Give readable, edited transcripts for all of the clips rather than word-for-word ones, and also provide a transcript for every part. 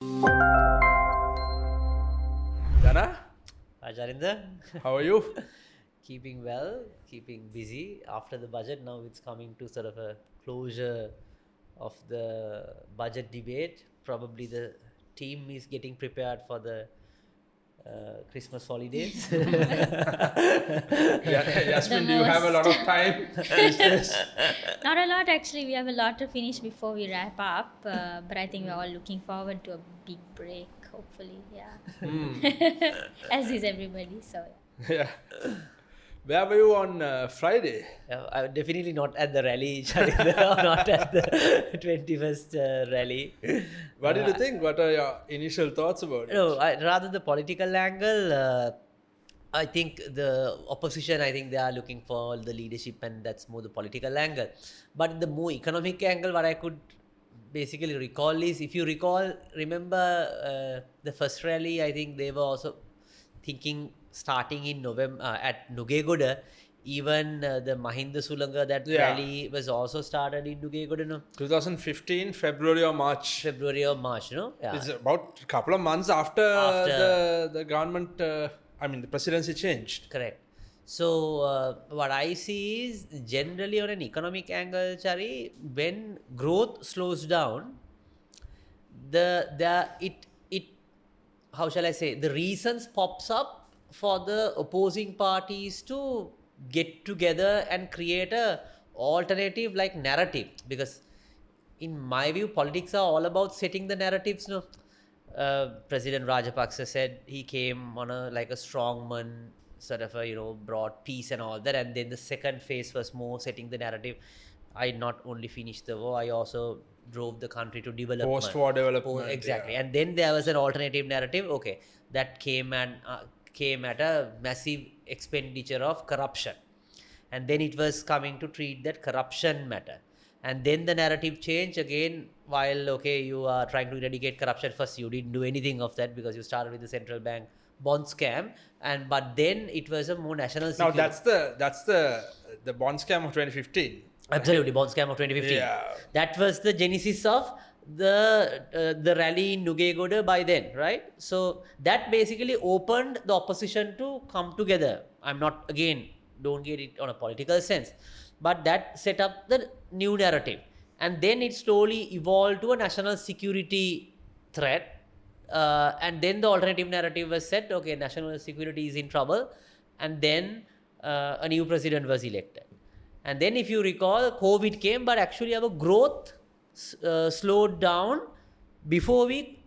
Dana, Hi, Charindra. how are you? Keeping well, keeping busy. After the budget, now it's coming to sort of a closure of the budget debate. Probably the team is getting prepared for the Christmas holidays. Yasmin, The do you have a lot of most. time these days? Not a lot actually. We have a lot to finish before we wrap up. But I think we're all looking forward to a big break, hopefully. Yeah. As is everybody. So yeah. Yeah. Where were you on Friday? I'm definitely not at the rally, Charindra, or not at the 21st rally. What did you think? What are your initial thoughts about it? No, rather the political angle. I think the opposition, I think they are looking for the leadership, and that's more the political angle. But the more economic angle, what I could basically recall is, if you remember the first rally, I think they were also thinking starting in November at Nugegoda. Even the Mahinda Sulanga, that rally was also started in Nugegoda, no? 2015, February or March. February or March, no? Yeah. It's about a couple of months after the government, the presidency changed. Correct. So what I see is generally on an economic angle, Chari, when growth slows down, it how shall I say, the reasons pops up for the opposing parties to get together and create a alternative like narrative, because in my view politics are all about setting the narratives, no? President Rajapaksa said he came on a strongman, sort of brought peace and all that, and then the second phase was more setting the narrative. I not only finished the war, I also drove the country to development. Post-war development. Exactly. And then there was an alternative narrative, okay, that came at a massive expenditure of corruption. And then it was coming to treat that corruption matter. And then the narrative changed again, while, okay, you are trying to eradicate corruption. First, you didn't do anything of that because you started with the central bank bond scam. But then it was a more national security. Now that's the bond scam of 2015. Absolutely, bond scam of 2015. Yeah. That was the genesis of the rally in Nugegoda by then, right? So that basically opened the opposition to come together. I'm not, again, don't get it on a political sense, but that set up the new narrative. And then it slowly evolved to a national security threat. And then the alternative narrative was set, okay, national security is in trouble. And then a new president was elected. And then if you recall, COVID came, but actually our growth slowed down before we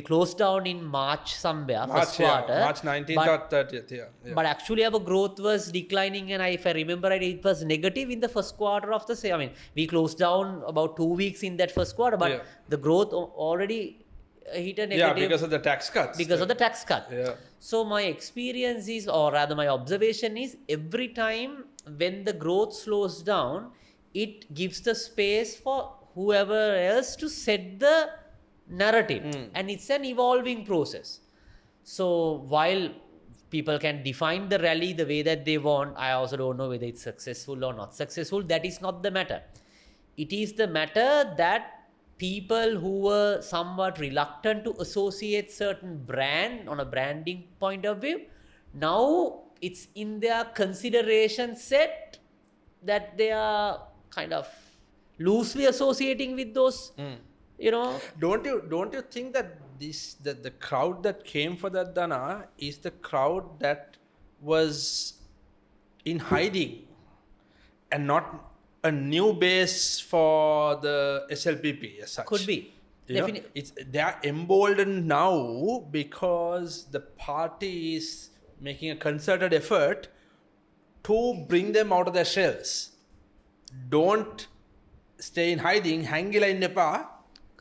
closed down in March somewhere, first quarter. March 19th or 30th, yeah. But actually our growth was declining, and if I remember right, it was negative in the first quarter of the same. We closed down about 2 weeks in that first quarter, but the growth already hit a negative. Yeah, because of the tax cuts. Because of the tax cut. Yeah. So my experience is, or rather my observation is, every time when the growth slows down, it gives the space for whoever else to set the narrative. And it's an evolving process. So while people can define the rally the way that they want, I also don't know whether it's successful or not successful. That is not the matter. It is the matter that people who were somewhat reluctant to associate certain brand on a branding point of view, now it's in their consideration set that they are kind of loosely associating with those, Don't you think that the crowd that came for that Dana is the crowd that was in hiding and not a new base for the SLPP as such? Could be. Definitely. They are emboldened now because the party is making a concerted effort to bring them out of their shells. Don't stay in hiding, hangila in Nepal,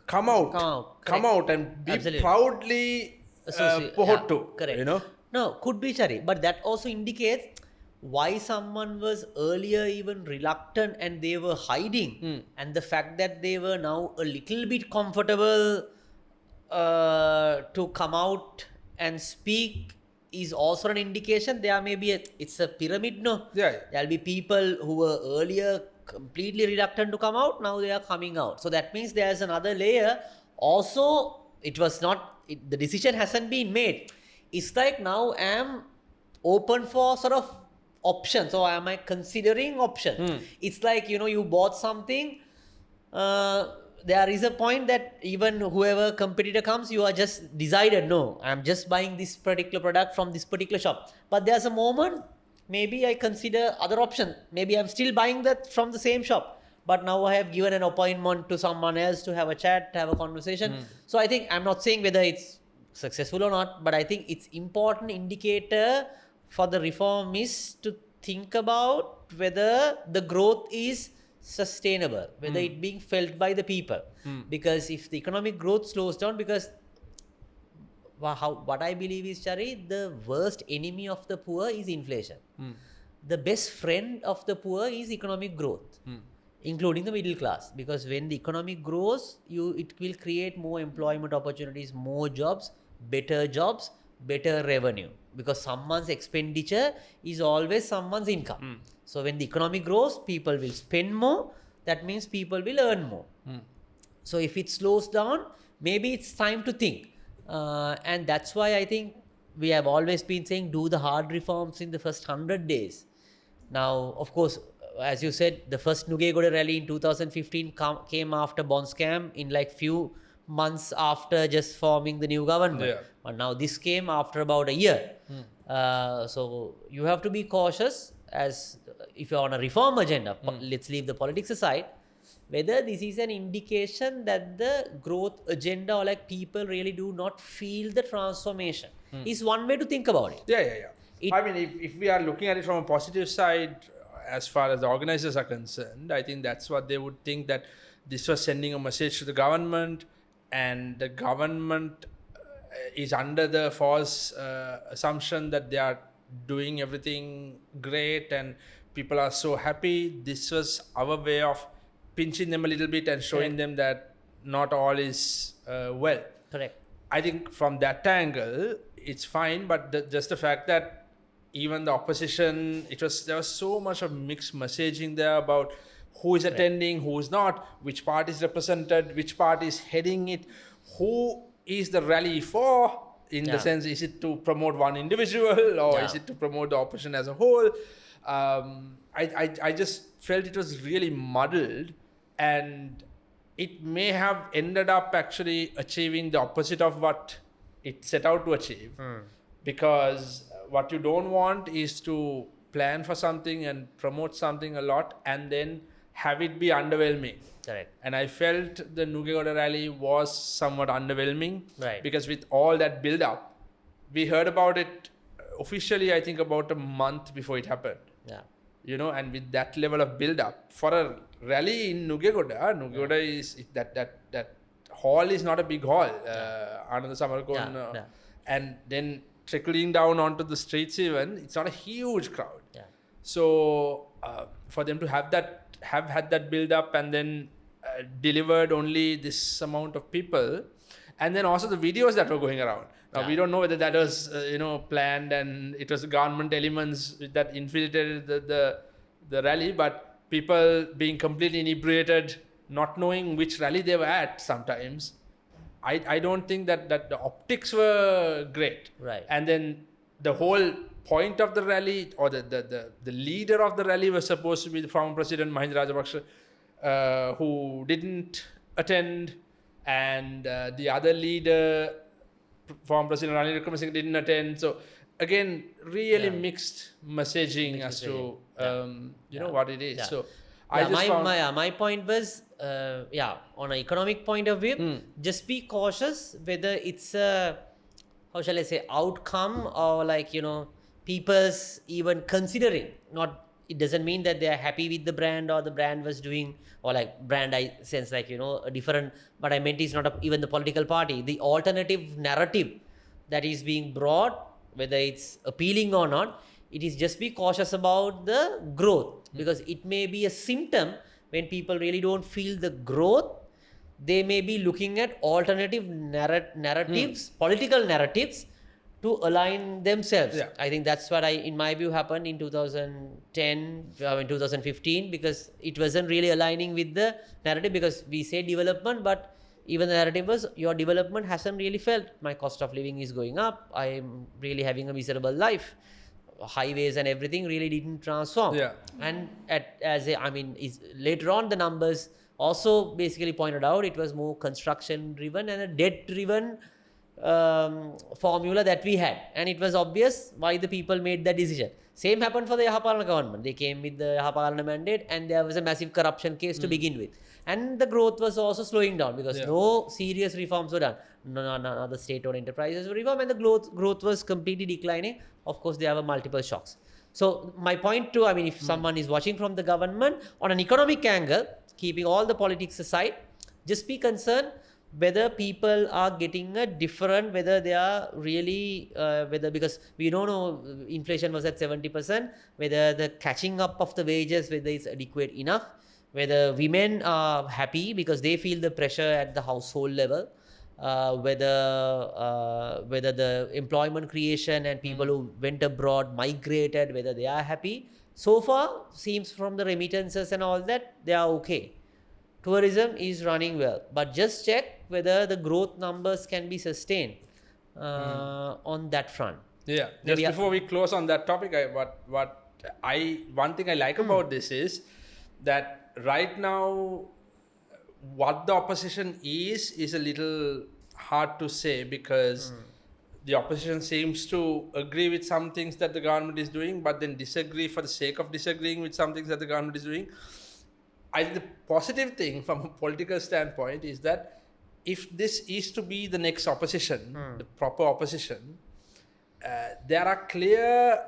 come out and be Absolutely. proudly Pohotu. Correct. No, could be, Chari, but that also indicates why someone was earlier even reluctant and they were hiding, and the fact that they were now a little bit comfortable to come out and speak is also an indication there may be it's a pyramid, no? Yeah. There'll be people who were earlier completely reluctant to come out, now they are coming out. So that means there's another layer also it was not, the decision hasn't been made. It's like now I am open for sort of options, or am I considering options? It's like, you bought something, there is a point that even whoever competitor comes, you are just decided, no, I'm just buying this particular product from this particular shop. But there's a moment, maybe I consider other option. Maybe I'm still buying that from the same shop, but now I have given an appointment to someone else to have a chat, to have a conversation. So I think, I'm not saying whether it's successful or not, but I think it's important indicator for the reformists to think about whether the growth is sustainable, whether it being felt by the people. Because if the economic growth slows down, because what I believe is, Chari, the worst enemy of the poor is inflation. The best friend of the poor is economic growth, including the middle class. Because when the economy grows, it will create more employment opportunities, more jobs, better revenue. Because someone's expenditure is always someone's income. So when the economy grows, people will spend more. That means people will earn more. So if it slows down, maybe it's time to think. And that's why I think we have always been saying, do the hard reforms in the first 100 days. Now, of course, as you said, the first Nugegoda rally in 2015 came after bond scam, in like few months after just forming the new government. Yeah. But now this came after about a year. So you have to be cautious, as if you're on a reform agenda, let's leave the politics aside, whether this is an indication that the growth agenda, or like people really do not feel the transformation, is one way to think about it. Yeah. I mean, if we are looking at it from a positive side, as far as the organizers are concerned, I think that's what they would think, that this was sending a message to the government, and the government is under the false assumption that they are doing everything great and people are so happy. This was our way of pinching them a little bit and showing them that not all is well. Correct. I think from that angle, it's fine, but just the fact that even the opposition, there was so much of mixed messaging there about who is attending, who is not, which party is represented, which party is heading it, who is the rally for, in the sense, is it to promote one individual, or is it to promote the opposition as a whole? I just felt it was really muddled, and it may have ended up actually achieving the opposite of what it set out to achieve. Because what you don't want is to plan for something and promote something a lot and then have it be underwhelming. Correct. And I felt the Nugegoda rally was somewhat underwhelming. Right. Because with all that build up, we heard about it officially, I think, about a month before it happened. Yeah. And with that level of build up for a rally in Nugegoda is that hall is not a big hall. Ananda Samarkon, and then trickling down onto the streets, even it's not a huge crowd. Yeah. So for them to have had that build up and then delivered only this amount of people, and then also the videos that were going around. Now we don't know whether that was planned and it was government elements that infiltrated the rally, but people being completely inebriated, not knowing which rally they were at sometimes. I don't think that the optics were great. Right. And then the whole point of the rally, or the leader of the rally, was supposed to be the former president Mahinda Rajapaksa, who didn't attend, and the other leader, former president Ranil Wickremesinghe, didn't attend. So again, really mixed messaging as to what it is. So I just found my point was, on an economic point of view, just be cautious whether it's a, how shall I say, outcome, or like, people's even considering. It doesn't mean that they are happy with the brand, or the brand was doing, or like brand, I sense like, a different, but I meant is not even the political party. The alternative narrative that is being brought, whether it's appealing or not, it is just be cautious about the growth, because it may be a symptom. When people really don't feel the growth, they may be looking at alternative narratives, political narratives, to align themselves. Yeah. I think that's what in my view, happened in 2010, in 2015, because it wasn't really aligning with the narrative, because we say development, but even the narrative was your development hasn't really felt. My cost of living is going up. I'm really having a miserable life. Highways and everything really didn't transform. Yeah. And later on the numbers also basically pointed out it was more construction driven and a debt driven formula that we had, and it was obvious why the people made that decision. Same happened for the Yahapalana government. They came with the Yahapalana mandate and there was a massive corruption case to begin with, and the growth was also slowing down because no serious reforms were done. None of the state-owned enterprises were reformed, and the growth was completely declining. Of course, there were multiple shocks. So my point too, if someone is watching from the government on an economic angle, keeping all the politics aside, just be concerned whether people are getting a different, whether they are really, because we don't know, inflation was at 70%, whether the catching up of the wages, whether it's adequate enough, whether women are happy because they feel the pressure at the household level, whether the employment creation and people who went abroad, migrated, whether they are happy. So far, seems from the remittances and all that, they are okay. Tourism is running well, but just check whether the growth numbers can be sustained on that front. Yeah. Just before we close on that topic, one thing I like about this is that right now, what the opposition is a little hard to say because the opposition seems to agree with some things that the government is doing, but then disagree for the sake of disagreeing with some things that the government is doing. I think the positive thing from a political standpoint is that if this is to be the next opposition, the proper opposition, there are clear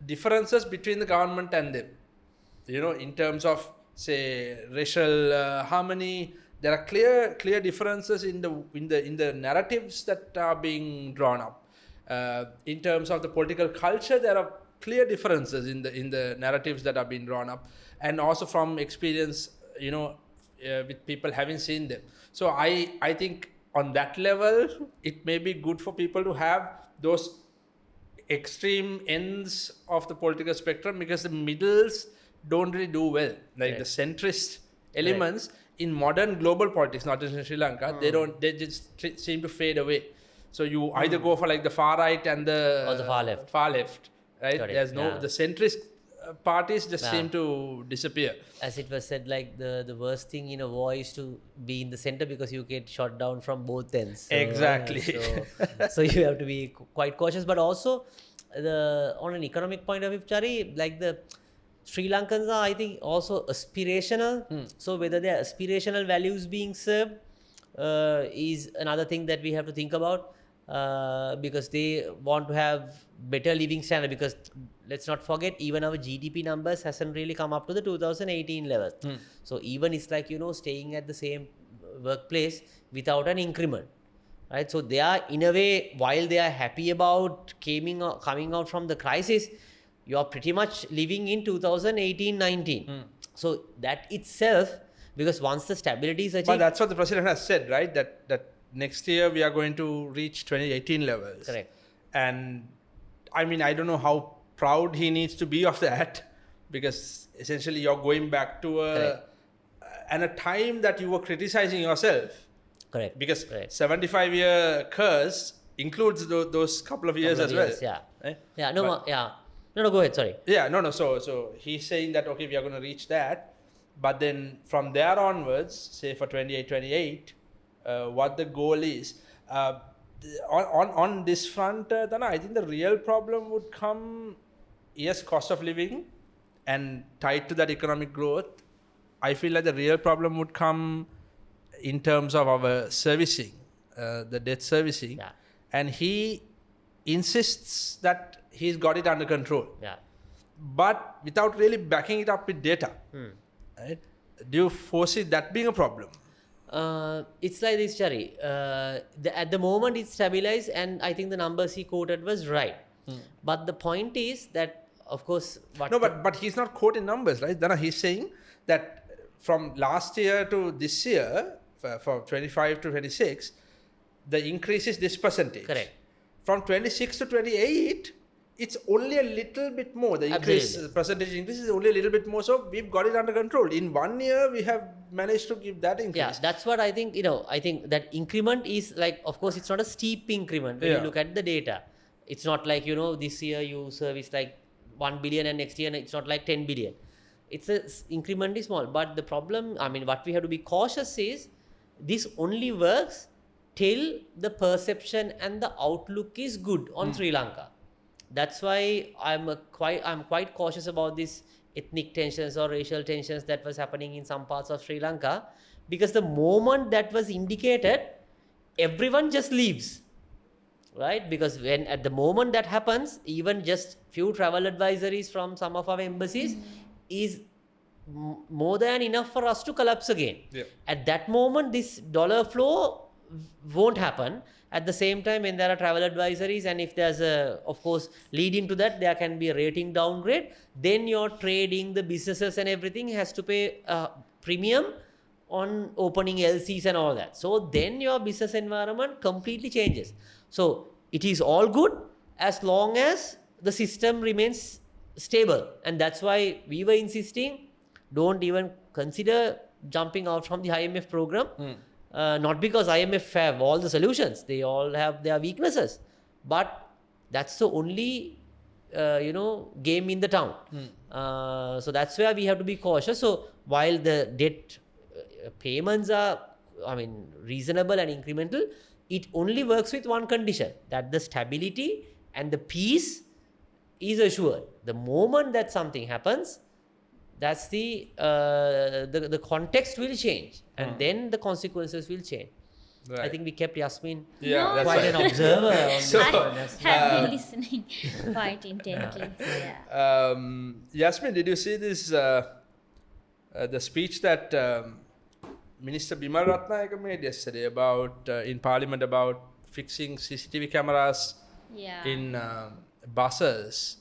differences between the government and them. In terms of, say, racial harmony, there are clear differences in the narratives that are being drawn up. In terms of the political culture, there are clear differences in the narratives that are being drawn up, and also from experience, with people having seen them. So I think on that level, it may be good for people to have those extreme ends of the political spectrum because the middles don't really do well. Like the centrist elements in modern global politics, not just in Sri Lanka, they just seem to fade away. So you either go for like the far right and or the far left. Right? Correct. There's the centrist parties just seem to disappear. As it was said, like the worst thing in a war is to be in the center because you get shot down from both ends. So, Exactly. So you have to be quite cautious. But also, on an economic point of view, Chari, like the Sri Lankans are, I think, also aspirational. So whether their aspirational values being served is another thing that we have to think about. Because they want to have better living standard, because let's not forget, even our GDP numbers hasn't really come up to the 2018 levels. So even it's like, staying at the same workplace without an increment, right? So they are, in a way, while they are happy about coming out from the crisis, you are pretty much living in 2018-19. So that itself, because once the stability is achieved... But that's what the president has said, right? That next year we are going to reach 2018 levels. Correct. And I don't know how proud he needs to be of that, because essentially you're going back to a time that you were criticizing yourself. Correct. Because 75-year curse includes those couple of years as well. Yeah. Right? Yeah. No, go ahead. Sorry. Yeah. No. So he's saying that, okay, we are going to reach that. But then from there onwards, say for 28, what the goal is. On this front, Dana, I think the real problem would come, yes, cost of living, and tied to that economic growth. I feel like the real problem would come in terms of our servicing, the debt servicing. Yeah. And he insists that he's got it under control. Yeah. But without really backing it up with data. Right? Do you foresee that being a problem? It's like this, Chari. At the moment, it's stabilized, and I think the numbers he quoted was right. But the point is that, of course... but he's not quoting numbers, right? Dana, he's saying that from last year to this year, for 25 to 26, the increase is this percentage. Correct. From 26 to 28, it's only a little bit more. The increase, Absolutely. percentage increase is only a little bit more. So we've got it under control. In 1 year, we have managed to give that increase. Yeah, that's what I think. I think that increment is like, of course, it's not a steep increment when you Yeah. look at the data. It's not like, this year you service like 1 billion and next year it's not like 10 billion. It's a increment is small. But the problem, I mean, what we have to be cautious is this only works till the perception and the outlook is good on Sri Lanka. That's why I'm quite cautious about this ethnic tensions or racial tensions that was happening in some parts of Sri Lanka, because the moment that was indicated, everyone just leaves, right? Because when at the moment that happens, even just few travel advisories from some of our embassies is more than enough for us to collapse again. Yeah. At that moment, this dollar flow won't happen. At the same time, when there are travel advisories, and if there's of course, leading to that, there can be a rating downgrade, then your trading, the businesses and everything has to pay a premium on opening LCs and all that. So then your business environment completely changes. So it is all good as long as the system remains stable. And that's why we were insisting, don't even consider jumping out from the IMF program. Not because IMF have all the solutions, they all have their weaknesses, but that's the only game in the town. So that's where we have to be cautious. So while the debt payments are, I mean, reasonable and incremental, it only works with one condition, that the stability and the peace is assured. The moment that something happens, that's the context will change, and then the consequences will change. Right. I think we kept Yasmin Yeah, that's quite right. an observer on this So, one. I have been listening quite intently. So yeah. Yasmin, did you see this the speech that Minister Bimal Ratnayaka made yesterday about in Parliament about fixing CCTV cameras Yeah. in buses?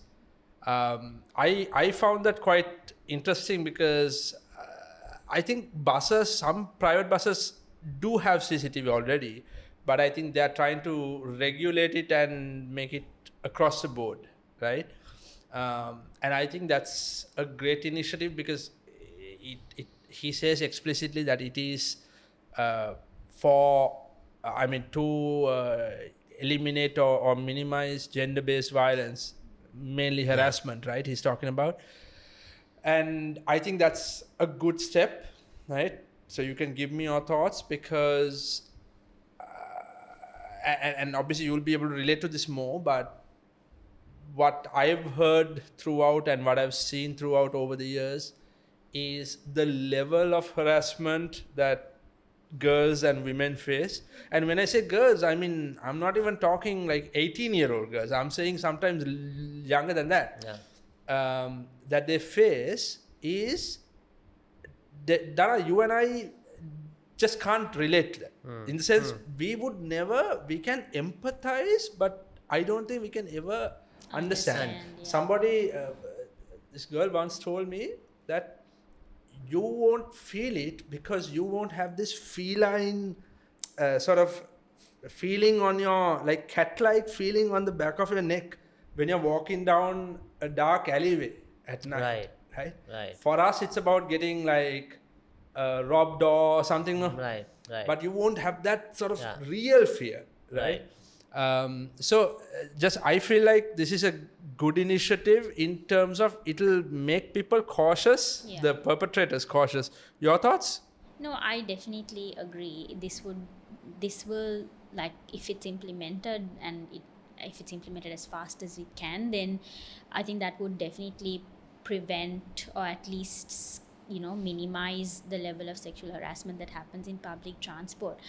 I found that quite interesting because I think some private buses do have CCTV already, but I think they are trying to regulate it and make it across the board, right? And I think that's a great initiative because he says explicitly that it is to eliminate or minimize gender-based violence, mainly harassment, right? He's talking about. And I think that's a good step, right? So you can give me your thoughts because, and obviously you'll be able to relate to this more, but what I've heard throughout and what I've seen throughout over the years is the level of harassment that girls and women face. And when I say girls, I mean, I'm not even talking like 18-year-old girls. I'm saying sometimes younger than that. Yeah. That they face is, Dana, you and I just can't relate to that. In the sense, we can empathize, but I don't think we can ever understand. Yeah. Somebody, this girl once told me that you won't feel it because you won't have this feline sort of feeling on your, like cat-like feeling on the back of your neck when you're walking down a dark alleyway at night. Right? For us, it's about getting like robbed or something. Right. But you won't have that sort of real fear, right? I feel like this is a good initiative in terms of it'll make people cautious, the perpetrators cautious. Your thoughts? No, I definitely agree. This will, like, if it's implemented and if it's implemented as fast as it can, then I think that would definitely prevent or at least minimize the level of sexual harassment that happens in public transport.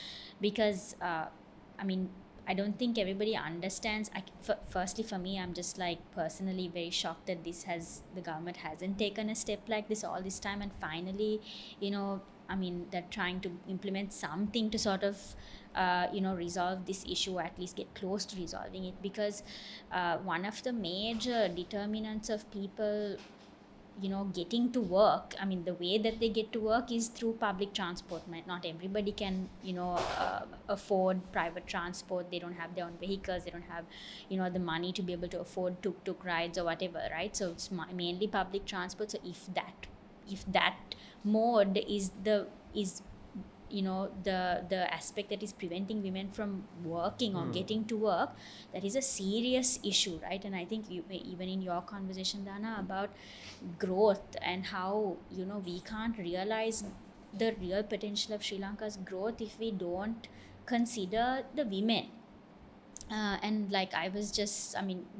Because I don't think everybody understands. Firstly, for me, I'm just like personally very shocked that the government hasn't taken a step like this all this time, and finally, they're trying to implement something to sort of resolve this issue, or at least get close to resolving it. Because one of the major determinants of people getting to work. I mean, the way that they get to work is through public transport. Not everybody can, afford private transport. They don't have their own vehicles. They don't have, the money to be able to afford tuk-tuk rides or whatever, right? So it's mainly public transport. So if that mode is the aspect that is preventing women from working or getting to work, that is a serious issue, right? And I think even in your conversation, Dana, about growth and how we can't realize the real potential of Sri Lanka's growth if we don't consider the women. And like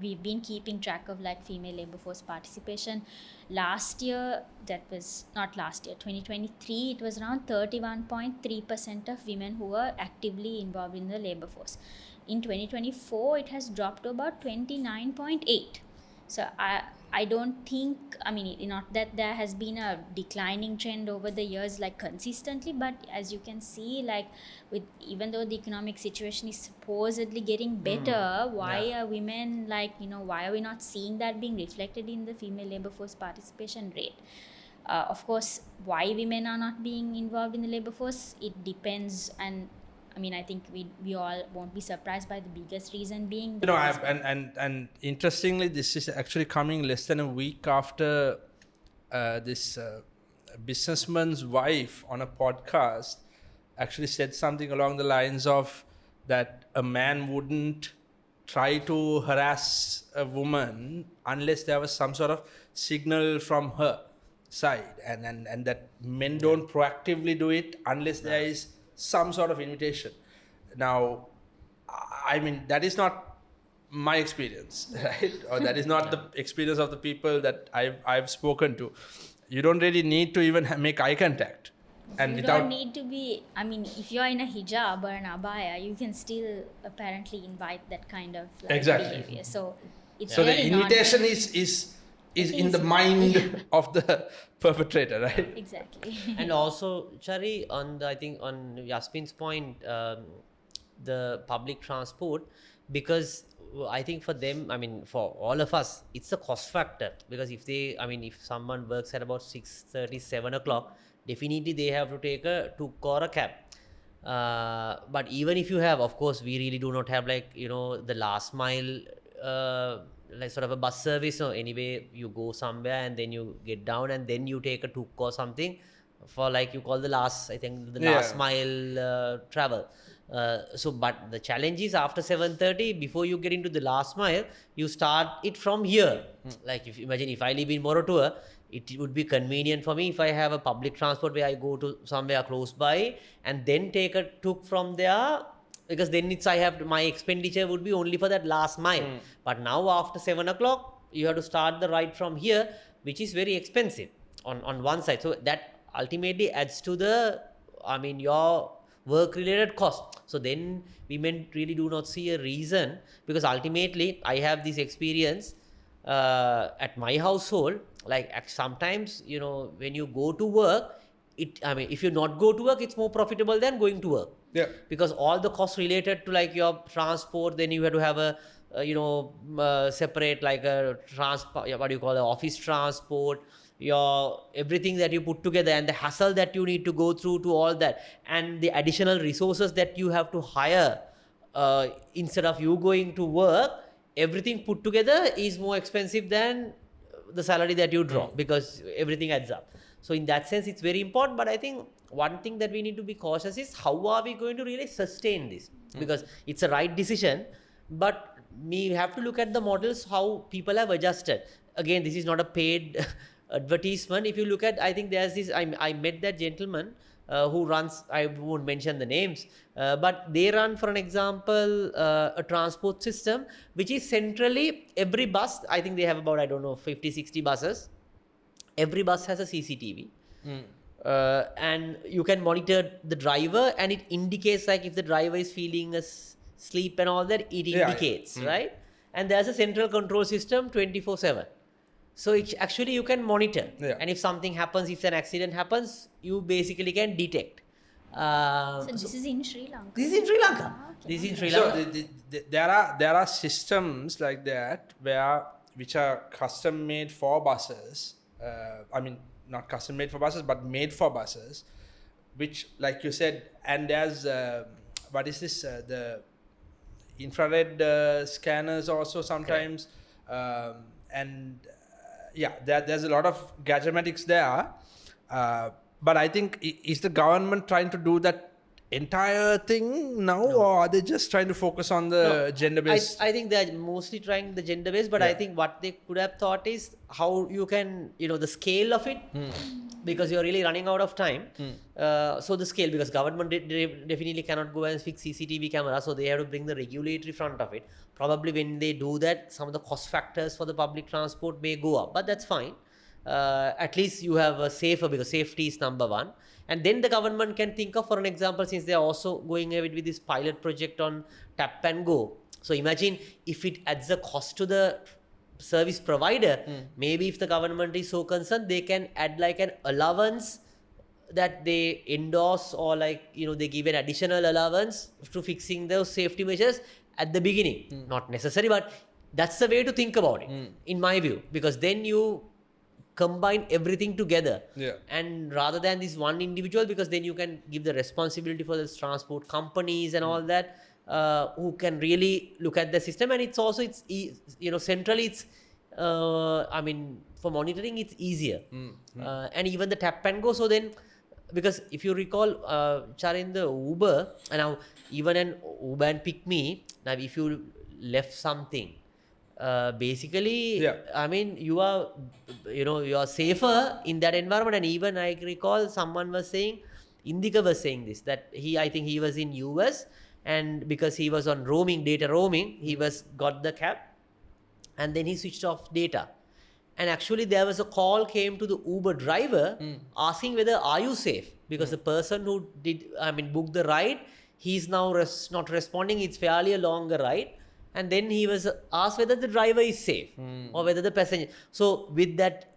we've been keeping track of like female labor force participation. Last year, 2023, it was around 31.3% of women who were actively involved in the labor force. In 2024, it has dropped to about 29.8. So I don't think, not that there has been a declining trend over the years, like consistently, but as you can see, like even though the economic situation is supposedly getting better, why are women why are we not seeing that being reflected in the female labor force participation rate? Of course, why women are not being involved in the labor force, it depends, and I think we all won't be surprised by the biggest reason being and interestingly, this is actually coming less than a week after this businessman's wife on a podcast actually said something along the lines of that a man wouldn't try to harass a woman unless there was some sort of signal from her side, and that men don't proactively do it unless there is some sort of invitation. Now, that is not my experience, right? Or that is not the experience of the people that I've spoken to. You don't really need to even make eye contact. And you don't need to be, if you're in a hijab or an abaya, you can still apparently invite that kind of behavior. So it's so the invitation is in the mind of the perpetrator, right? Exactly. And also, Chari, on Yasmin's point, the public transport, because I think for them, for all of us, it's a cost factor. Because if someone works at about 6:30, 7 o'clock, definitely they have to take a tuk or a cab. But even if you have, of course, we really do not have the last mile, sort of a bus service, or anyway you go somewhere and then you get down and then you take a tuk or something for you call the last mile travel. But the challenge is after 7:30, before you get into the last mile, you start it from here. If I live in Moratuwa, it would be convenient for me if I have a public transport where I go to somewhere close by and then take a tuk from there, because then my expenditure would be only for that last mile. But now after 7 o'clock, you have to start the ride from here, which is very expensive on one side. So that ultimately adds to the, your work-related cost. So then women really do not see a reason, because ultimately I have this experience at my household. Sometimes, when you go to work, if you not go to work, it's more profitable than going to work. Yeah. Because all the costs related to your transport, then you have to have a separate a transport, office transport, your everything that you put together, and the hassle that you need to go through to all that, and the additional resources that you have to hire instead of you going to work, everything put together is more expensive than the salary that you draw, because everything adds up. So in that sense, it's very important. But I think one thing that we need to be cautious is how are we going to really sustain this? Because it's a right decision, but we have to look at the models, how people have adjusted. Again, this is not a paid advertisement. If you look at, I think there's this, I met that gentleman who runs, I won't mention the names, but they run, for an example, a transport system, which is centrally, every bus, I think they have about, 50, 60 buses. Every bus has a CCTV. And you can monitor the driver, and it indicates if the driver is feeling sleep and all that, it indicates, right? And there's a central control system 24/7. So actually you can monitor. And if something happens, if an accident happens, you basically can detect. So this is in Sri Lanka? This is in Sri Lanka. This is in Sri Lanka. So there are systems like that which are custom made for buses, I mean, not custom made for buses, but made for buses, which, like you said, and there's what is this? The infrared scanners also sometimes, and yeah, there's a lot of gadgetics there. But I think is the government trying to do that entire thing now, or are they just trying to focus on the gender-based? I think they're mostly trying the gender based, but I think what they could have thought is how you can, the scale of it, because you're really running out of time. So the scale, because government definitely cannot go and fix CCTV camera, so they have to bring the regulatory front of it. Probably when they do that, some of the cost factors for the public transport may go up, but that's fine. At least you have a safer, because safety is number one. And then the government can think of, for an example, since they are also going ahead with this pilot project on tap and go. So imagine if it adds a cost to the service provider, maybe if the government is so concerned, they can add like an allowance that they endorse, or like, they give an additional allowance to fixing those safety measures at the beginning. Not necessary, but that's the way to think about it, in my view, because then you combine everything together, and rather than this one individual, because then you can give the responsibility for the transport companies and all that, who can really look at the system. And it's also, centrally it's I mean, for monitoring it's easier. And even the tap and go. So then, because if you recall, Charindra, Uber, and now even an Uber and Pick Me, now if you left something, basically, I mean, you are safer in that environment. And even I recall someone was saying, Indika was saying this, that I think he was in US, and because he was on data roaming, he got the cab, and then he switched off data. And actually there was a call came to the Uber driver asking whether are you safe, because the person who booked the ride, he's now not responding. It's fairly a longer ride. And then he was asked whether the driver is safe or whether the passenger. So with that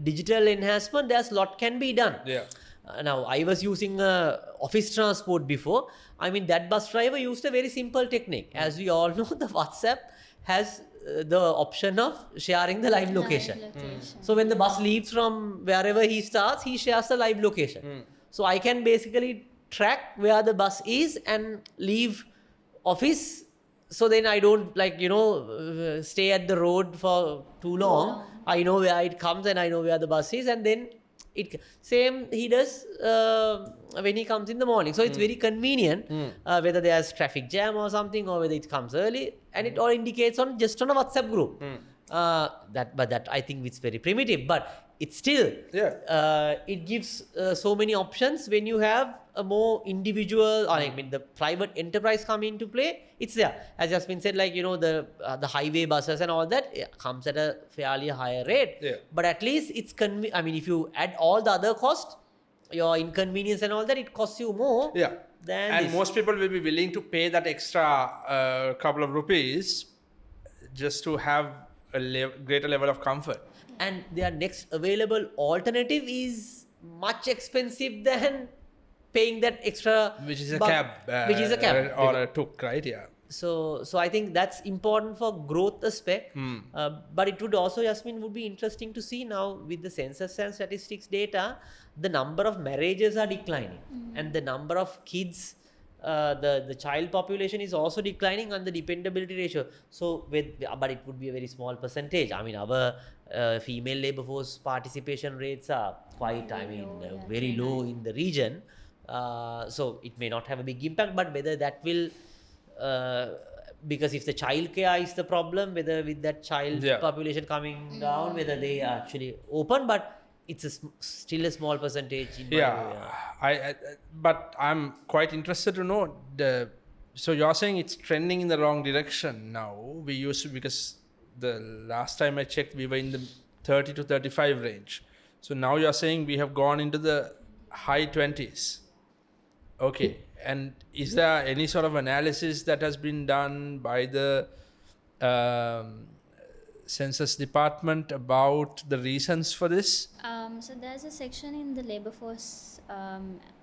digital enhancement, there's a lot can be done. Now, I was using office transport before. I mean, that bus driver used a very simple technique. As we all know, the WhatsApp has the option of sharing the live location. So when the bus leaves from wherever he starts, he shares the live location. So I can basically track where the bus is and leave office. So then I don't stay at the road for too long. I know where it comes and I know where the bus is, and then same he does when he comes in the morning. So it's very convenient, whether there's traffic jam or something, or whether it comes early, and it all indicates just on a WhatsApp group. That I think it's very primitive, but it's still it gives so many options. When you have a more individual, the private enterprise come into play, it's there. As Yasmin said, the highway buses and all that comes at a fairly higher rate. But at least it's if you add all the other costs, your inconvenience and all that, it costs you more. And most people will be willing to pay that extra couple of rupees just to have a greater level of comfort. And their next available alternative is much expensive than paying that extra, which is a cab, or a tuk, right? So I think that's important for growth aspect. But it would also, Yasmin, would be interesting to see now with the census and statistics data, the number of marriages are declining, and the number of kids, the child population is also declining, and the dependability ratio. So but it would be a very small percentage. I mean, our female labor force participation rates are quite, very low in the region. So it may not have a big impact, but whether that will, because if the child care is the problem, whether with that child population coming down, whether they are actually open, but it's still a small percentage. But I'm quite interested to know so you're saying it's trending in the wrong direction now. We used to, because the last time I checked, we were in the 30 to 35 range. So now you're saying we have gone into the high 20s. Okay. And is there any sort of analysis that has been done by the census department about the reasons for this? So there's a section in the labor force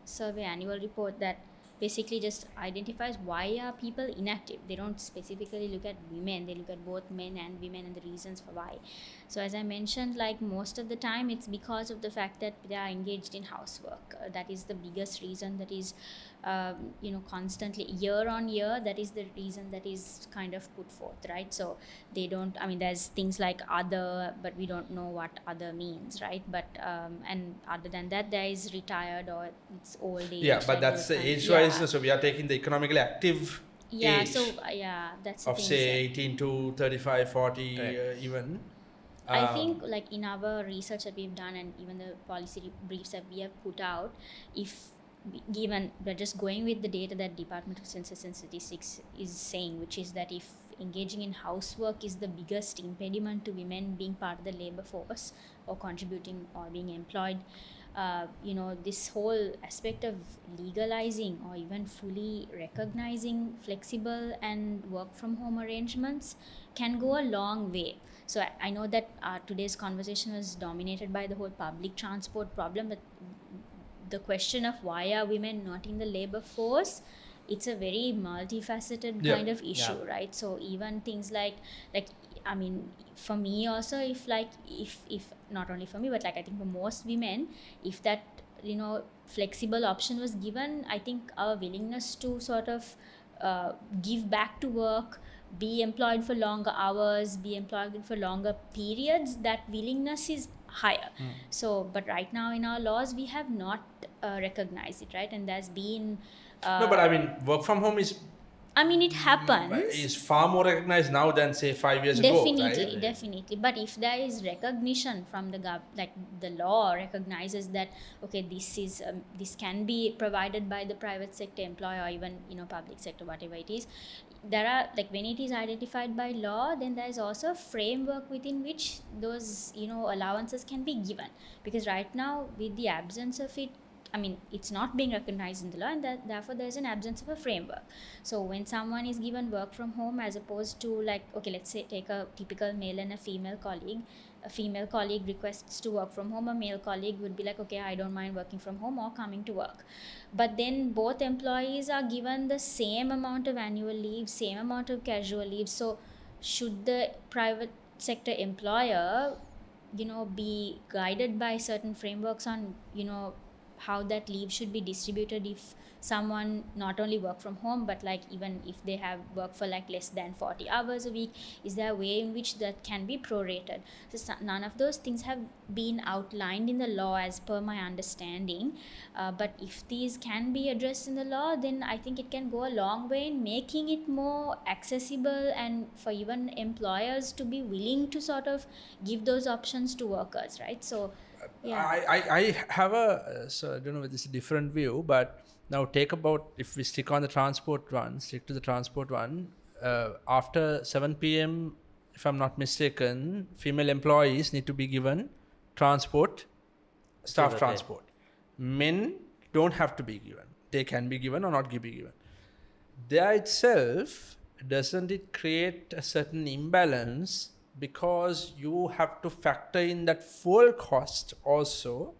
survey annual report that basically just identifies why are people inactive. They don't specifically look at women, they look at both men and women and the reasons for why. So as I mentioned, like most of the time it's because of the fact that they are engaged in housework. That is the biggest reason that is constantly year on year, that is the reason that is kind of put forth, right? So they don't, I mean, there's things like other, but we don't know what other means, right? But and other than that, there is retired or it's old age. Yeah, but like that's the those age kinds. wise. So we are taking the economically active Yeah, age so that's the of thing. say 18 to 35, 40 Right. even. I think like in our research that we've done and even the policy briefs that we have put out, if given we're just going with the data that Department of Census and Statistics is saying, which is that if engaging in housework is the biggest impediment to women being part of the labor force or contributing or being employed, this whole aspect of legalizing or even fully recognizing flexible and work from home arrangements can go a long way. So I know that today's conversation was dominated by the whole public transport problem, but the question of why are women not in the labor force, it's a very multifaceted Yeah. kind of issue, Yeah. right? So even things like I mean, for me also, if not only for me, but like I think for most women, if that flexible option was given, I think our willingness to sort of give back to work, be employed for longer hours, be employed for longer periods, that willingness is higher. So but right now in our laws we have not recognized it, right? And there's been No, but I mean, work from home is it happens. far more recognized now than say 5 years ago, Definitely, right? definitely. But if there is recognition from the like the law recognizes that okay, this can be provided by the private sector employer or even public sector, whatever it is. There are like when it is identified by law, then there is also a framework within which those allowances can be given. Because right now, with the absence of it, I mean, it's not being recognized in the law, and therefore there is an absence of a framework. So when someone is given work from home, as opposed to like, okay, let's say take a typical male and a female colleague. A female colleague requests to work from home. A male colleague would be like, okay, I don't mind working from home or coming to work. But then both employees are given the same amount of annual leave, same amount of casual leave. So should the private sector employer, be guided by certain frameworks on, how that leave should be distributed if someone not only work from home but like even if they have work for like less than 40 hours a week, is there a way in which that can be prorated? So none of those things have been outlined in the law as per my understanding, but if these can be addressed in the law, then I think it can go a long way in making it more accessible and for even employers to be willing to sort of give those options to workers, right? So yeah. I have so I don't know whether it's a different view, but now take about, if we stick to the transport one, after 7 p.m., if I'm not mistaken, female employees need to be given staff Okay. transport. Men don't have to be given. They can be given or not be given. There itself, doesn't it create a certain imbalance, because you have to factor in that fuel cost also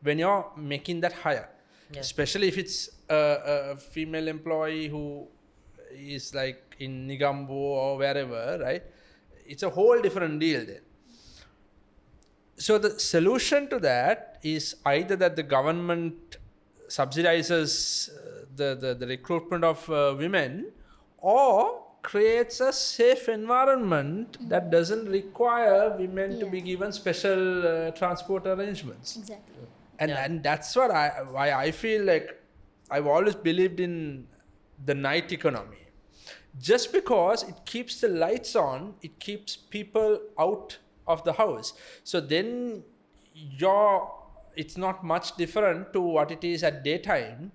when you're making that hire, especially if it's a female employee who is like in Nigambo or wherever, right? It's a whole different deal then. So the solution to that is either that the government subsidizes the recruitment of women, or creates a safe environment that doesn't require women to be given special transport arrangements. Exactly. And that's why I feel like I've always believed in the night economy. Just because it keeps the lights on, it keeps people out of the house. So then it's not much different to what it is at daytime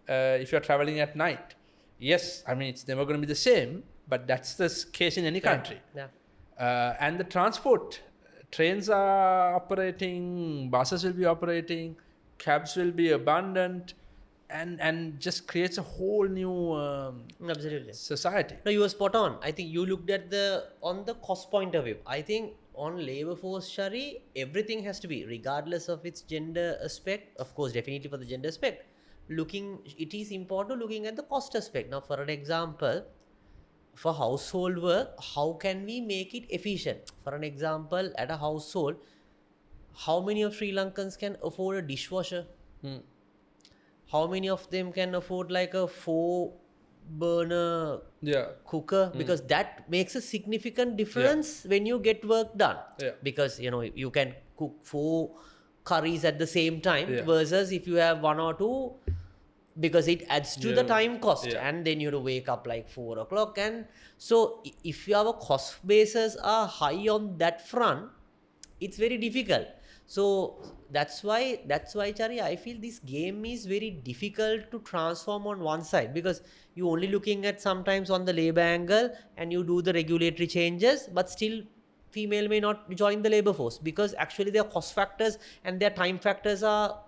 if you're traveling at night. Yes, I mean, it's never going to be the same, but that's the case in any country. Yeah. And the transport, trains are operating, buses will be operating, cabs will be abundant, and just creates a whole new Absolutely. society. No, you were spot on. I think you looked at on the cost point of view. I think on labor force, Shari, everything has to be, regardless of its gender aspect, of course, definitely for the gender aspect, it is important looking at the cost aspect. Now, for an example, for household work, how can we make it efficient? For an example, at a household, how many of Sri Lankans can afford a dishwasher? How many of them can afford like a 4-burner cooker? Because that makes a significant difference when you get work done. Because you can cook 4 curries at the same time versus if you have 1 or 2, because it adds to the time cost, and then you have to wake up like 4 o'clock. And so if your cost bases are high on that front, it's very difficult. So that's why Chari, I feel this game is very difficult to transform on one side, because you're only looking at sometimes on the labor angle and you do the regulatory changes, but still female may not join the labor force because actually their cost factors and their time factors are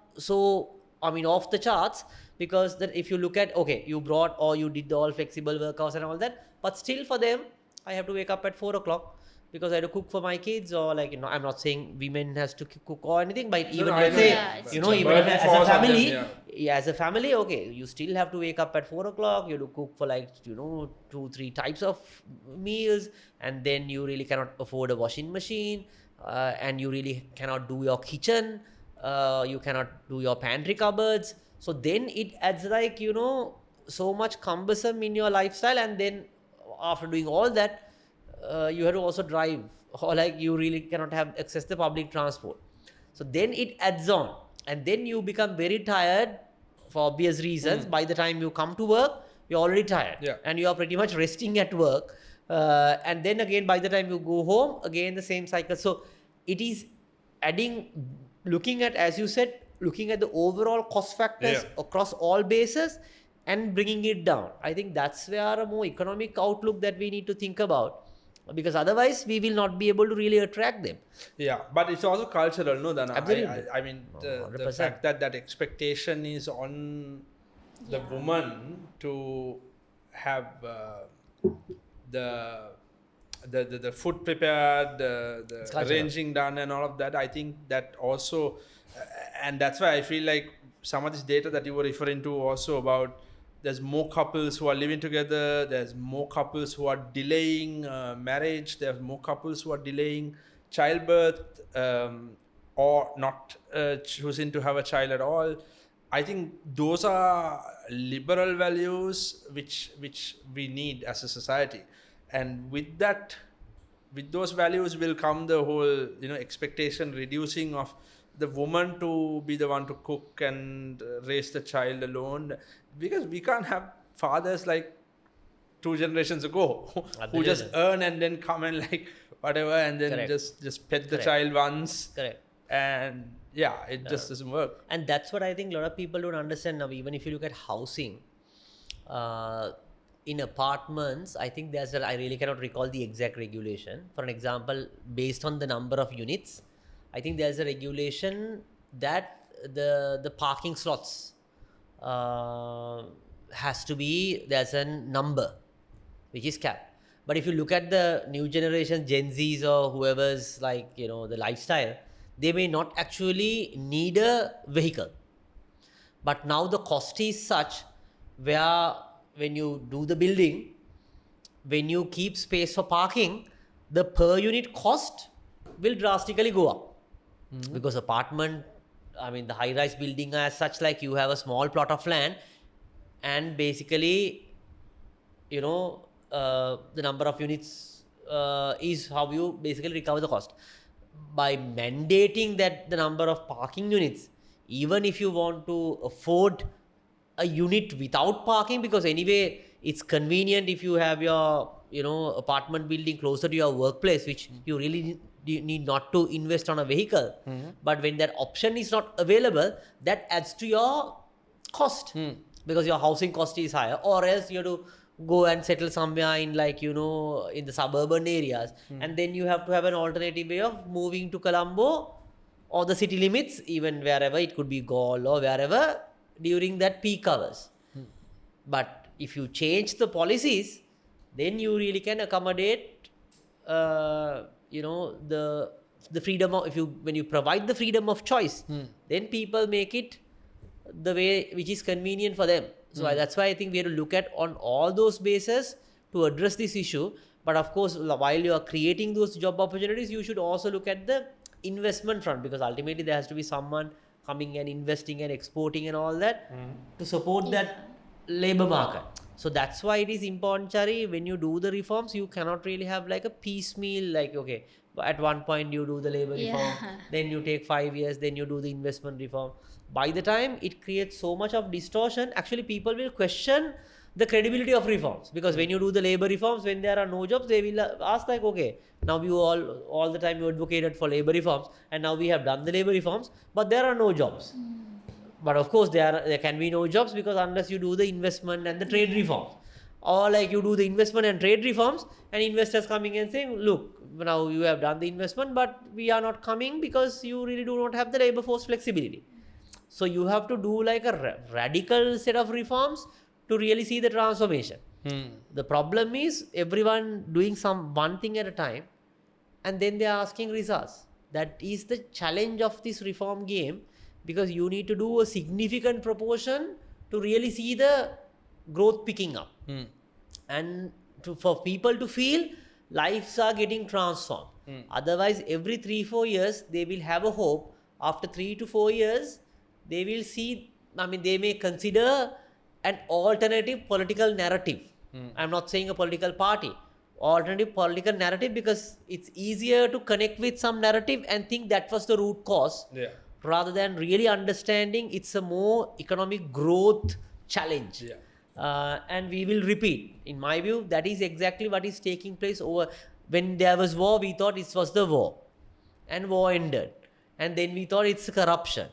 off the charts. Because that if you look at, okay, you brought or you did the all flexible work hours and all that, but still for them, I have to wake up at 4 o'clock because I have to cook for my kids, or I'm not saying women has to cook or anything, but even let's say, even as a family, okay, you still have to wake up at 4 o'clock, you have to cook for 2-3 types of meals, and then you really cannot afford a washing machine, and you really cannot do your kitchen, you cannot do your pantry cupboards. So then it adds so much cumbersome in your lifestyle, and then after doing all that, you have to also drive, or you really cannot have access to public transport. So then it adds on, and then you become very tired for obvious reasons. By the time you come to work, you're already tired, and you are pretty much resting at work. And then again, by the time you go home, again the same cycle. So it is looking at, as you said, looking at the overall cost factors across all bases and bringing it down. I think that's where a more economic outlook that we need to think about, because otherwise we will not be able to really attract them. Yeah, but it's also cultural, no, Dana? Absolutely. I mean, the fact that expectation is on the woman to have the food prepared, the arranging done and all of that, I think that also, and that's why I feel like some of this data that you were referring to also about, there's more couples who are living together, there's more couples who are delaying marriage, there's more couples who are delaying childbirth, or not choosing to have a child at all. I think those are liberal values which we need as a society. And with those values will come the whole expectation reducing of the woman to be the one to cook and raise the child alone, because we can't have fathers like 2 generations ago who just earn and then come and whatever, and then just pet the child once. And it just doesn't work. And that's what I think a lot of people don't understand now. Even if you look at housing, in apartments, I think I really cannot recall the exact regulation. For an example, based on the number of units, I think there's a regulation that the parking slots has to be, there's a number which is capped. But if you look at the new generation, Gen Zs or whoever's the lifestyle, they may not actually need a vehicle. But now the cost is such where when you do the building, when you keep space for parking, the per unit cost will drastically go up. Because apartment, the high-rise building as such, you have a small plot of land, and basically, the number of units is how you basically recover the cost. By mandating that the number of parking units, even if you want to afford a unit without parking, because anyway, it's convenient if you have your, apartment building closer to your workplace, which you really need not to invest on a vehicle. But when that option is not available, that adds to your cost, because your housing cost is higher, or else you have to go and settle somewhere in in the suburban areas, and then you have to have an alternative way of moving to Colombo or the city limits, even wherever, it could be Galle or wherever, during that peak hours. But if you change the policies, then you really can accommodate the freedom of, when you provide the freedom of choice, then people make it the way which is convenient for them. So that's why I think we have to look at on all those bases to address this issue. But of course, while you are creating those job opportunities, you should also look at the investment front, because ultimately there has to be someone coming and investing and exporting and all that to support that labor market. So that's why it is important, Chari, when you do the reforms, you cannot really have like a piecemeal, like, okay, at one point you do the labor reform, then you take 5 years, then you do the investment reform. By the time it creates so much of distortion, actually people will question the credibility of reforms, because when you do the labor reforms, when there are no jobs, they will ask like, okay, now you all the time you advocated for labor reforms, and now we have done the labor reforms, but there are no jobs. But of course there can be no jobs, because unless you do the investment and the trade reforms, or like you do the investment and trade reforms, and investors coming and saying, look, now you have done the investment, but we are not coming because you really do not have the labor force flexibility. So you have to do like a radical set of reforms to really see the transformation. The problem is everyone doing one thing at a time, and then they are asking results. That is the challenge of this reform game, because you need to do a significant proportion to really see the growth picking up, and for people to feel lives are getting transformed. Otherwise, every 3-4 years they will have a hope. After 3 to 4 years, they will see, they may consider an alternative political narrative. I'm not saying a political party, alternative political narrative, because it's easier to connect with some narrative and think that was the root cause, rather than really understanding it's a more economic growth challenge. And we will repeat. In my view, that is exactly what is taking place over. When there was war, we thought it was the war, and war ended, and then we thought it's corruption.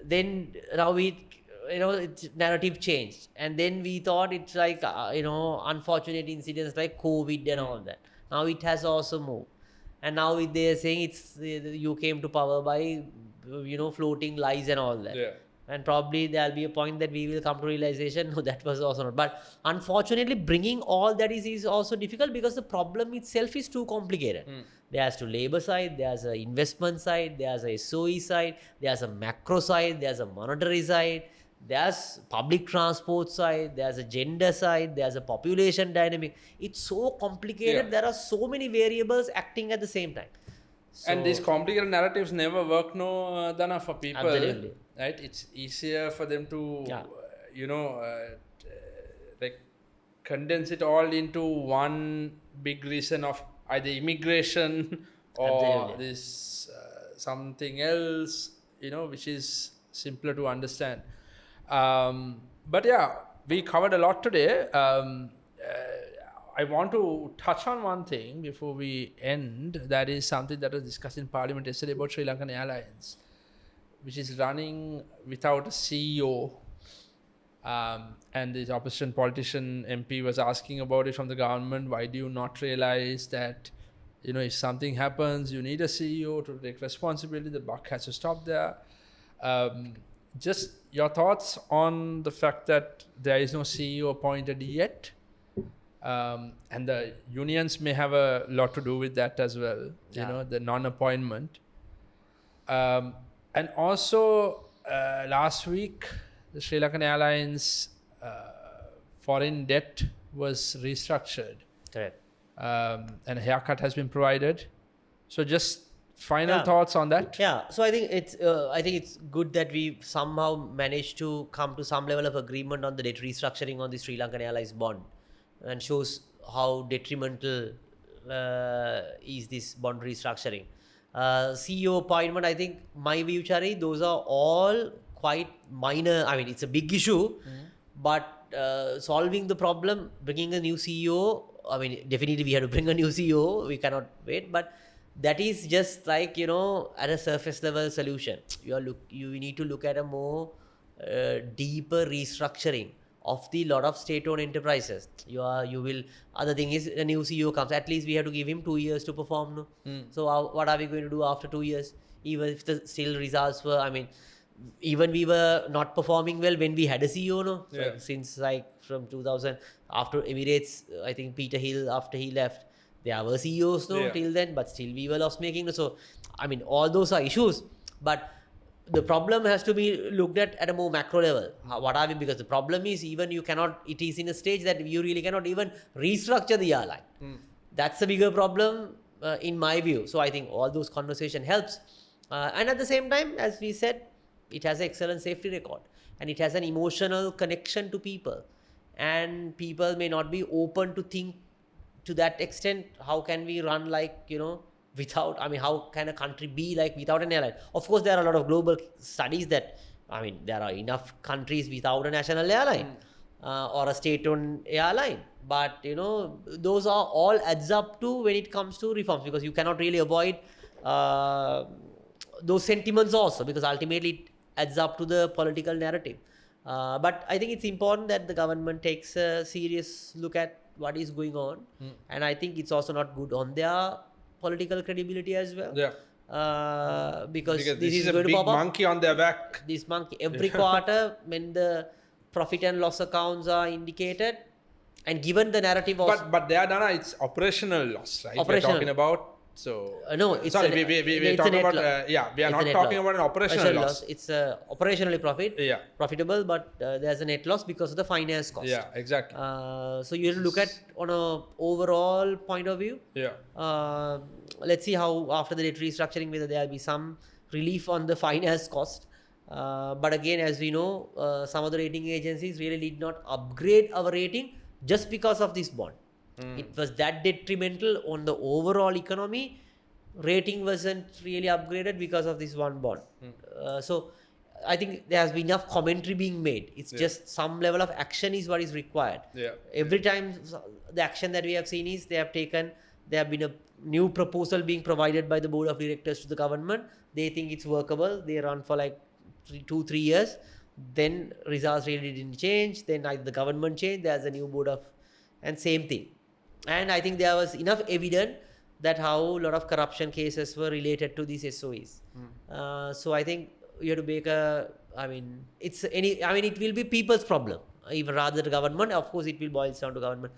Then now narrative changed, and then we thought it's like unfortunate incidents like COVID and all that. Now it has also moved, and now they are saying it's you came to power by floating lies and all that. And probably there'll be a point that we will come to realization, no, that was also not. But unfortunately, bringing all that is also difficult, because the problem itself is too complicated. There's a labor side, there's an investment side, there's a SOE side, there's a macro side, there's a monetary side, there's public transport side, there's a gender side, there's a population dynamic. It's so complicated. There are so many variables acting at the same time. And these complicated narratives never work, Dana, for people. Absolutely. Right? It's easier for them to, like condense it all into one big reason of either immigration or this something else, which is simpler to understand. But yeah, we covered a lot today. I want to touch on one thing before we end. That is something that was discussed in Parliament yesterday about Sri Lankan Airlines, which is running without a CEO. And the opposition politician MP was asking about it from the government. Why do you not realize that, if something happens, you need a CEO to take responsibility. The buck has to stop there. Just your thoughts on the fact that there is no CEO appointed yet. And the unions may have a lot to do with that as well, the non-appointment. And also, last week, the Sri Lankan Airlines foreign debt was restructured. Correct. And a haircut has been provided. So just final thoughts on that? Yeah. So I think it's good that we somehow managed to come to some level of agreement on the debt restructuring on the Sri Lankan Airlines bond, and shows how detrimental is this bond restructuring. CEO appointment, I think, my view, Chari, those are all quite minor. It's a big issue, but solving the problem, bringing a new CEO, definitely we have to bring a new CEO, we cannot wait, but that is just like, at a surface level solution. You need to look at a more deeper restructuring of the lot of state-owned enterprises. Other thing is, a new CEO comes, at least we have to give him 2 years to perform. No? So what are we going to do after 2 years? Even if the still results were, even we were not performing well when we had a CEO, no? So since from 2000, after Emirates, I think Peter Hill, after he left, there were CEOs till then, but still we were loss making. So, all those are issues. But the problem has to be looked at a more macro level. What are we? Because the problem is even you cannot, it is in a stage that you really cannot even restructure the airline. That's a bigger problem in my view. So I think all those conversation helps. And at the same time, as we said, it has an excellent safety record and it has an emotional connection to people. And people may not be open to think to that extent, how can we run like, without, how can a country be like without an airline? Of course, there are a lot of global studies that, there are enough countries without a national airline or a state-owned airline. But, those are all adds up to when it comes to reforms, because you cannot really avoid those sentiments also, because ultimately it adds up to the political narrative. But I think it's important that the government takes a serious look at what is going on. And I think it's also not good on their political credibility as well. Yeah. Because this is a going big to pop up. monkey on their back. This monkey, every quarter when the profit and loss accounts are indicated and given the narrative of... But there, Dana, it's operational loss, right? Operational. We're talking about... So no, it's sorry, we're it's talking a net about we are It's not a net talking loss. about an operational loss. It's operationally profitable, but there's a net loss because of the finance cost. Yeah, exactly. So you have to look at on a overall point of view. Let's see how after the debt restructuring whether there will be some relief on the finance cost. But again, as we know, some of the rating agencies really did not upgrade our rating just because of this bond. It was that detrimental on the overall economy. Rating wasn't really upgraded because of this one bond. So I think there has been enough commentary being made. It's just some level of action is what is required. Every time the action that we have seen is there have been a new proposal being provided by the board of directors to the government. They think it's workable. They run for like 2-3 years. Then results really didn't change. Then the government changed. There's a new board of... And same thing. And I think there was enough evidence that how a lot of corruption cases were related to these SOEs. So I think you have to make it will be people's problem, even rather the government. Of course, it will boil down to government.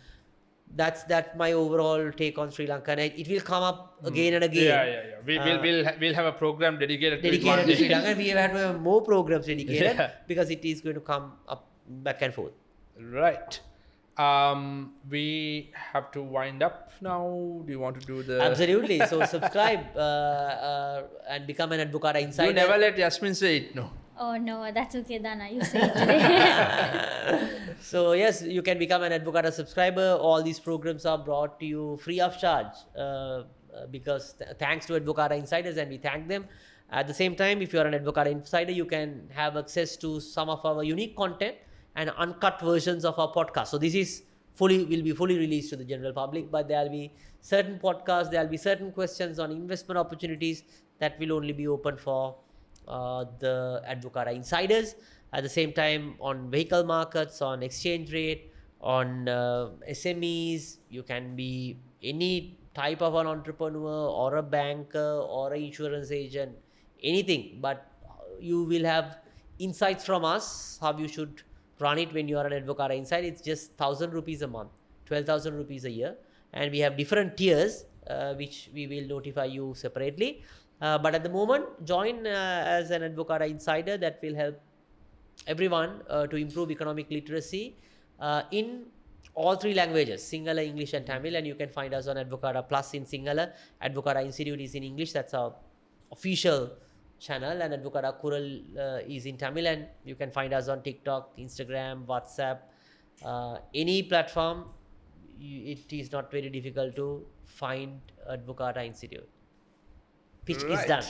That's my overall take on Sri Lanka, and it will come up again and again. We'll have a program dedicated to to Sri Lanka. We have to have more programs dedicated because it is going to come up back and forth. Right. We have to wind up now. Do you want to do the... Absolutely. So subscribe and become an Advocata Insider. You never let Yasmin say it, no? Oh no, that's okay, Dana. You say it today. So yes, you can become an Advocata subscriber. All these programs are brought to you free of charge because thanks to Advocata Insiders, and we thank them. At the same time, if you are an Advocata Insider, you can have access to some of our unique content and uncut versions of our podcast. So this is will be fully released to the general public, but there will be certain podcasts, there will be certain questions on investment opportunities that will only be open for the Advocata Insiders. At the same time, on vehicle markets, on exchange rate, on SMEs, you can be any type of an entrepreneur or a banker or an insurance agent, anything, but you will have insights from us how you should run it when you are an Advocata Insider. It's just 1,000 rupees a month, 12,000 rupees a year, and we have different tiers which we will notify you separately. But at the moment, join as an Advocata Insider. That will help everyone to improve economic literacy in all 3 languages, Sinhala, English and Tamil. And you can find us on Advocata Plus in Sinhala, Advocata Institute is in English. That's our official channel, and Advocata Kural is in Tamil, and you can find us on TikTok, Instagram, WhatsApp, any platform. It is not very difficult to find Advocata Institute. Pitch is done.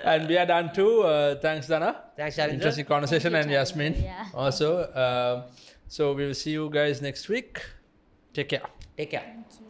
And we are done too. Thanks, Dana. Thanks, Charindra. Interesting conversation. Thank And you, Yasmin Charindra. also. So we will see you guys next week. Take care. Take care. Thank you.